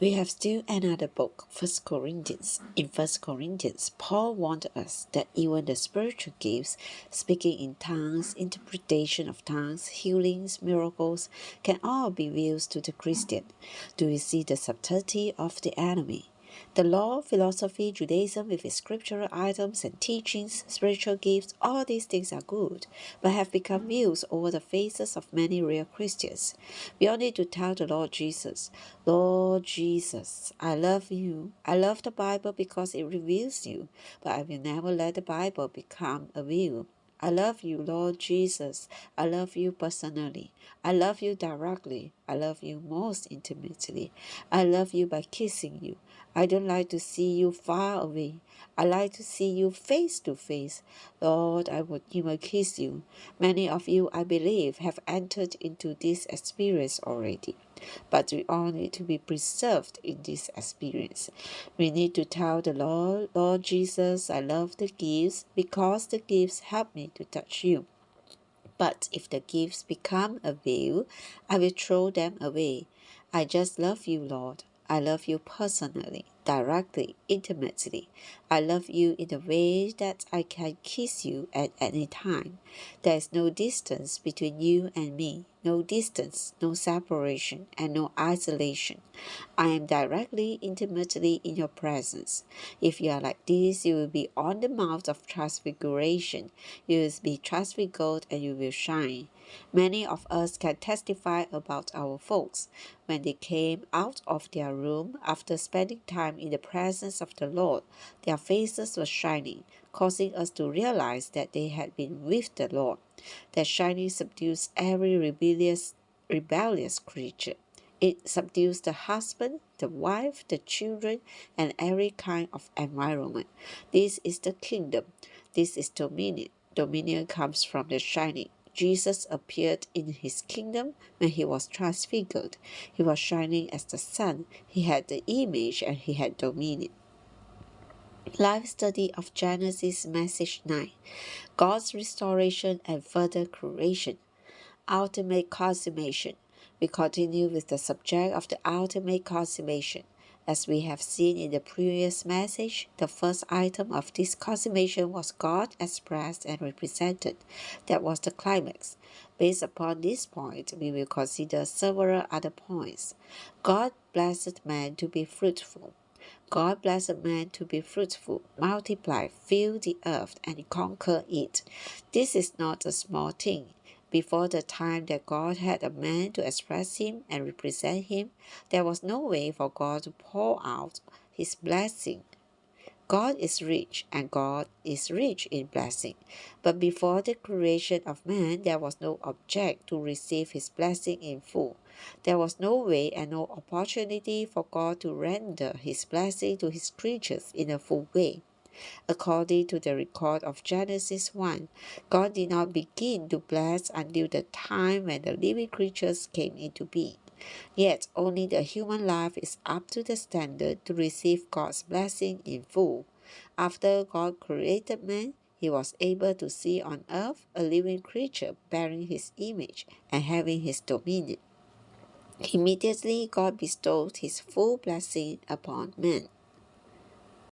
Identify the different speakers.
Speaker 1: We have still another book, First Corinthians. In First Corinthians, Paul warned us that even the spiritual gifts, speaking in tongues, interpretation of tongues, healings, miracles, can all be used to the Christian. Do you see the subtlety of the enemy? The law, philosophy, Judaism with its scriptural items and teachings, spiritual gifts, all these things are good, but have become views over the faces of many real Christians. We all need to tell the Lord Jesus, Lord Jesus, I love you. I love the Bible because it reveals you, but I will never let the Bible become a view. I love you, Lord Jesus. I love you personally. I love you directly. I love you most intimately. I love you by kissing you. I don't like to see you far away. I like to see you face to face. Lord, I would even kiss you. Many of you, I believe, have entered into this experience already. But we all need to be preserved in this experience. We need to tell the Lord, Lord Jesus, I love the gifts because the gifts help me to touch you. But if the gifts become a veil, I will throw them away. I just love you, Lord. I love you personally, directly, intimately. I love you in a way that I can kiss you at any time. There is no distance between you and me, no distance, no separation, and no isolation. I am directly, intimately in your presence. If you are like this, you will be on the mount of transfiguration. You will be transfigured and you will shine. Many of us can testify about our folks. When they came out of their room after spending time in the presence of the Lord, their faces were shining, causing us to realize that they had been with the Lord. That shining subdues every rebellious creature. It subdues the husband, the wife, the children, and every kind of environment. This is the kingdom. This is dominion. Dominion comes from the shining. Jesus appeared in his kingdom when he was transfigured. He was shining as the sun. He had the image and he had dominion. Life study of Genesis message 9. God's restoration and further creation. Ultimate consummation. We continue with the subject of the ultimate consummation. As we have seen in the previous message, the first item of this consummation was God expressed and represented. That was the climax. Based upon this point, we will consider several other points. God blessed man to be fruitful. God blessed man to be fruitful, multiply, fill the earth, and conquer it. This is not a small thing. Before the time that God had a man to express him and represent him, there was no way for God to pour out his blessing. God is rich, and God is rich in blessing. But before the creation of man, there was no object to receive his blessing in full. There was no way and no opportunity for God to render his blessing to his creatures in a full way. According to the record of Genesis 1, God did not begin to bless until the time when the living creatures came into being. Yet only the human life is up to the standard to receive God's blessing in full. After God created man, he was able to see on earth a living creature bearing his image and having his dominion. Immediately God bestowed his full blessing upon man.